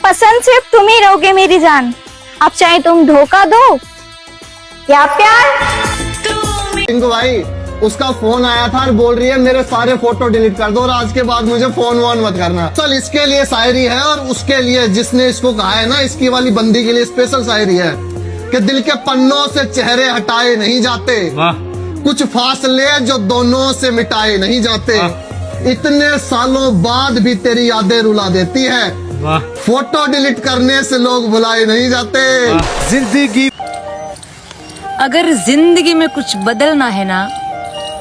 पसंद सिर्फ तुम ही रहोगे मेरी जान। अब चाहे तुम धोखा दो या प्यार। टिंकू भाई, उसका फोन आया था और बोल रही है मेरे सारे फोटो डिलीट कर दो और आज के बाद मुझे फोन वोन मत करना। चल, इसके लिए शायरी है और उसके लिए जिसने इसको कहा है ना, इसकी वाली बंदी के लिए स्पेशल शायरी है कि दिल के पन्नों से चेहरे हटाए नहीं जाते, कुछ फासले जो दोनों से मिटाए नहीं जाते, इतने सालों बाद भी तेरी यादें रुला देती है, फोटो डिलीट करने से लोग भुलाए नहीं जाते। जिंदगी अगर जिंदगी में कुछ बदलना है ना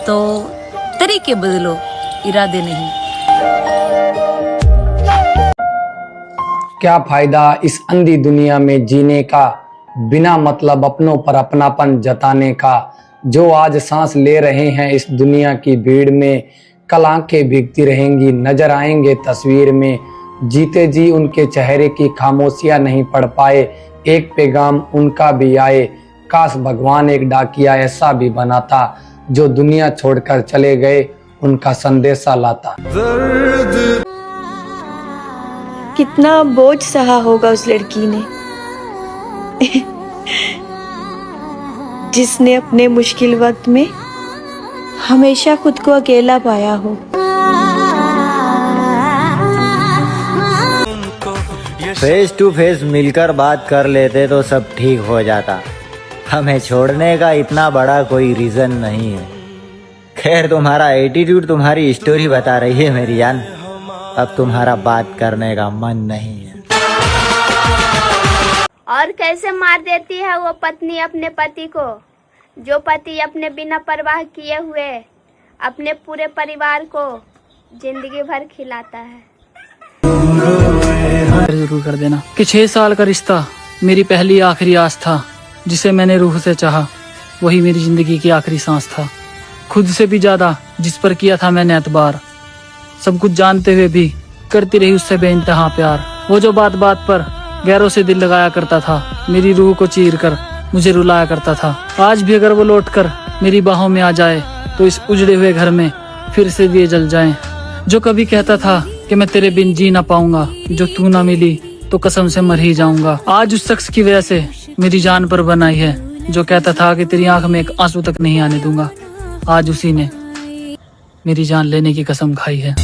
तो तरीके बदलो, इरादे नहीं। क्या फायदा इस अंधी दुनिया में जीने का, बिना मतलब अपनों पर अपनापन जताने का। जो आज सांस ले रहे हैं इस दुनिया की भीड़ में, कल आंखें भीगती रहेंगी, नजर आएंगे तस्वीर में। जीते जी उनके चेहरे की खामोशियां नहीं पढ़ पाए, एक पैगाम उनका भी आए। काश भगवान एक डाकिया ऐसा भी बनाता, जो दुनिया छोड़कर चले गए उनका संदेशा लाता। कितना बोझ सहा होगा उस लड़की ने जिसने अपने मुश्किल वक्त में हमेशा खुद को अकेला पाया हो। फेस टू फेस मिलकर बात कर लेते तो सब ठीक हो जाता। हमें छोड़ने का इतना बड़ा कोई रीजन नहीं है। खैर, तुम्हारा एटीट्यूड तुम्हारी स्टोरी बता रही है मेरी जान। अब तुम्हारा बात करने का मन नहीं है। और कैसे मार देती है वो पत्नी अपने पति को, जो पति अपने बिना परवाह किए हुए अपने पूरे परिवार को जिंदगी भर खिलाता है। जरूर कर देना कि 6 साल का रिश्ता मेरी पहली आखिरी आस था। जिसे मैंने रूह से चाहा वही मेरी जिंदगी की आखिरी सांस था। खुद से भी ज्यादा जिस पर किया था मैंने एतबार, सब कुछ जानते हुए भी करती रही उससे बेइंतहा प्यार। वो जो बात बात पर गैरों से दिल लगाया करता था, मेरी रूह को चीर कर मुझे रुलाया करता था। आज भी अगर वो लौट कर मेरी बाहों में आ जाए तो इस उजड़े हुए घर में फिर से दिए जल जाएं। जो कभी कहता था कि मैं तेरे बिन जी ना पाऊंगा, जो तू ना मिली तो कसम से मर ही जाऊंगा। आज उस शख्स की वजह से मेरी जान पर बनाई है, जो कहता था कि तेरी आंख में एक आंसू तक नहीं आने दूंगा। आज उसी ने मेरी जान लेने की कसम खाई है।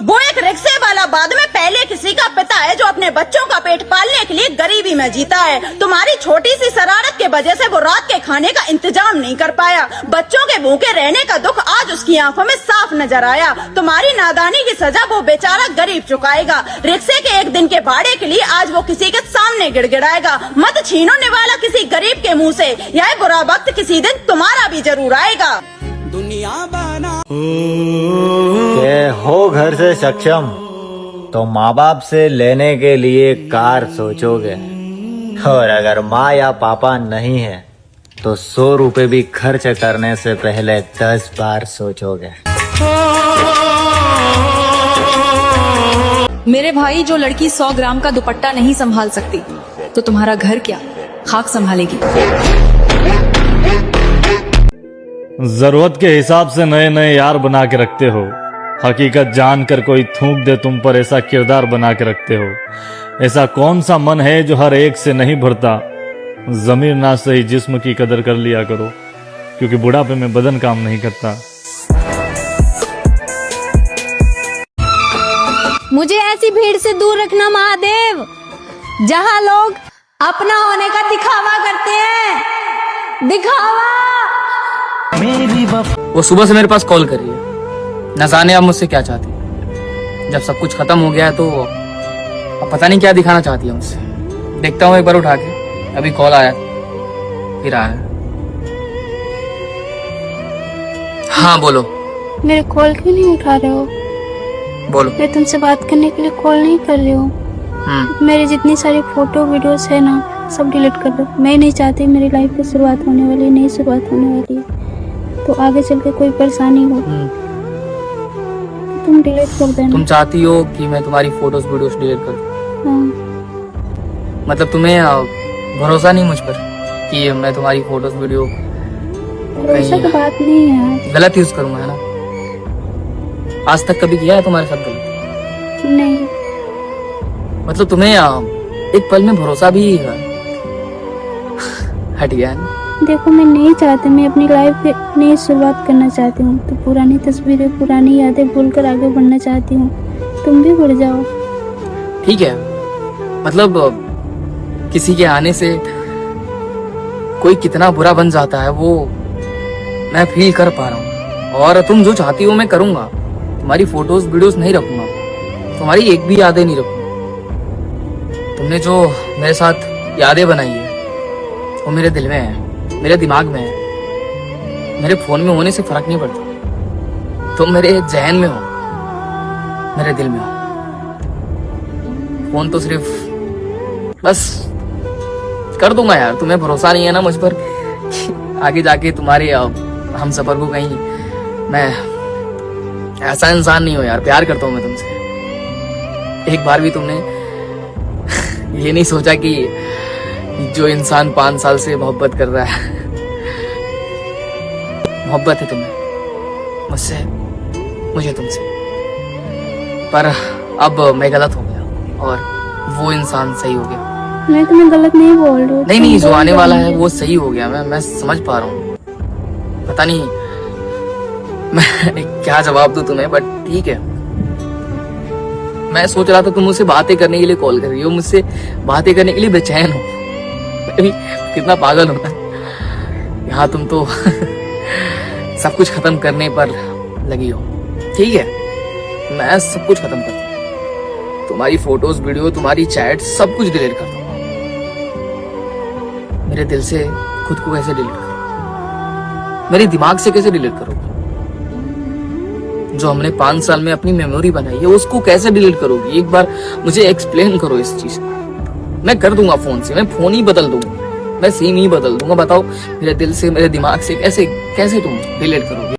वो एक रिक्शे वाला बाद में पहले किसी का पिता है, जो अपने बच्चों का पेट पालने के लिए गरीबी में जीता है। तुम्हारी छोटी सी शरारत के वजह से वो रात के खाने का इंतजाम नहीं कर पाया। बच्चों के भूखे रहने का दुख आज उसकी आंखों में साफ नजर आया। तुम्हारी नादानी की सजा वो बेचारा गरीब चुकाएगा। रिक्शे के एक दिन के भाड़े के लिए आज वो किसी के सामने गिड़गिड़ाएगा। मत छीनो निवाला किसी गरीब के मुँह से, यह बुरा वक्त किसी दिन तुम्हारा भी जरूर आएगा। दुनिया बना हो घर से सक्षम तो माँ बाप से लेने के लिए कार सोचोगे, और अगर माँ या पापा नहीं है तो 100 रुपए भी खर्च करने से पहले 10 बार सोचोगे। मेरे भाई, जो लड़की 100 ग्राम का दुपट्टा नहीं संभाल सकती तो तुम्हारा घर क्या खाक संभालेगी। जरूरत के हिसाब से नए नए यार बना के रखते हो, हकीकत जानकर कोई थूक दे तुम पर ऐसा किरदार बना के रखते हो। ऐसा कौन सा मन है जो हर एक से नहीं भरता। जमीर ना सही जिस्म की कदर कर लिया करो, क्योंकि बुढ़ापे में बदन काम नहीं करता। मुझे ऐसी भीड़ से दूर रखना महादेव, जहाँ लोग अपना होने का दिखावा करते हैं। दिखावा। वो सुबह से मेरे पास कॉल कर रही है, न जाने अब मुझसे क्या चाहती है। जब सब कुछ खत्म हो गया है तो अब पता नहीं क्या दिखाना चाहती है मुझसे। देखता हूँ एक बार उठा के। अभी कॉल आया फिर आया। हाँ बोलो। मेरे कॉल क्यों नहीं उठा रहे हो? बोलो। मैं तुमसे बात करने के लिए कॉल नहीं कर रही हूँ। मेरे जितनी सारी फोटो वीडियोस है ना, सब डिलीट कर दो। मैं नहीं चाहती मेरी लाइफ की शुरुआत होने वाली, नई शुरुआत होने वाली है, तो आगे चल के कोई परेशानी हो तुम डिलीट कर देना। तुम चाहती हो कि मैं तुम्हारी फोटोज वीडियोस डिलीट कर दूं? हाँ। मतलब तुम्हें भरोसा नहीं मुझ पर कि मैं तुम्हारी फोटोज वीडियो भरोसा की बात नहीं है, गलत यूज करूंगा, है ना? आज तक कभी किया है तुम्हारे साथ गलत? नहीं। मतलब तुम्हें एक पल में भरोसा भी हट गया है ना? देखो मैं नहीं चाहती, मैं अपनी लाइफ की नई शुरुआत करना चाहती हूँ। तो पुरानी तस्वीरें, पुरानी यादें भूलकर आगे बढ़ना चाहती हूँ। तुम भी बढ़ जाओ। ठीक है, मतलब किसी के आने से कोई कितना बुरा बन जाता है वो मैं फील कर पा रहा हूँ। और तुम जो चाहती हो मैं करूंगा। तुम्हारी फोटोज वीडियोस नहीं रखूंगा, तुम्हारी एक भी यादें नहीं रखूंगा। तुमने जो मेरे साथ यादें बनाई है वो मेरे दिल में है, मेरे दिमाग में है। मेरे फोन में होने से फर्क नहीं पड़ता। तुम मेरे जहन में हो, मेरे दिल में हो। फोन तो सिर्फ बस कर दूंगा यार। तुम्हें भरोसा नहीं है ना मुझ पर, आगे जाके तुम्हारे हम सफर को कहीं। मैं ऐसा इंसान नहीं हो यार, प्यार करता हूं मैं तुमसे। एक बार भी तुमने ये नहीं सोचा कि जो इंसान 5 साल से मोहब्बत कर रहा है, मोहब्बत है तुम्हें मुझसे, मुझे तुमसे। पर अब मैं गलत हो गया और वो इंसान सही हो गया। मैं तुम्हें गलत नहीं बोल रही हूँ। नहीं, जो आने वाला है वो सही हो गया। मैं समझ पा रहा हूँ। पता नहीं मैं क्या जवाब दूं तुम्हें, बट ठीक है। मैं सोच रहा था तुम मुझसे बातें करने के लिए कॉल कर रही हो, मुझसे बातें करने के लिए बेचैन हो। कितना पागल हूं मैं। यहाँ तुम तो सब कुछ खत्म करने पर लगी हो। ठीक है, मैं सब कुछ खत्म करता हूँ। तुम्हारी फोटोज, वीडियो, तुम्हारी चैट सब कुछ डिलीट करता हूँ। मेरे दिल से खुद को कैसे डिलीट करूँ? मेरे दिमाग से कैसे डिलीट करोगे? जो हमने 5 साल में अपनी मेमोरी बनाई है उसको कैसे डिलीट करोगी? एक बार मुझे एक्सप्लेन करो इस चीज को। मैं कर दूंगा फोन से, मैं फोन ही बदल दूंगा, मैं सिम ही बदल दूंगा। बताओ मेरे दिल से, मेरे दिमाग से कैसे कैसे तुम डिलीट करोगे?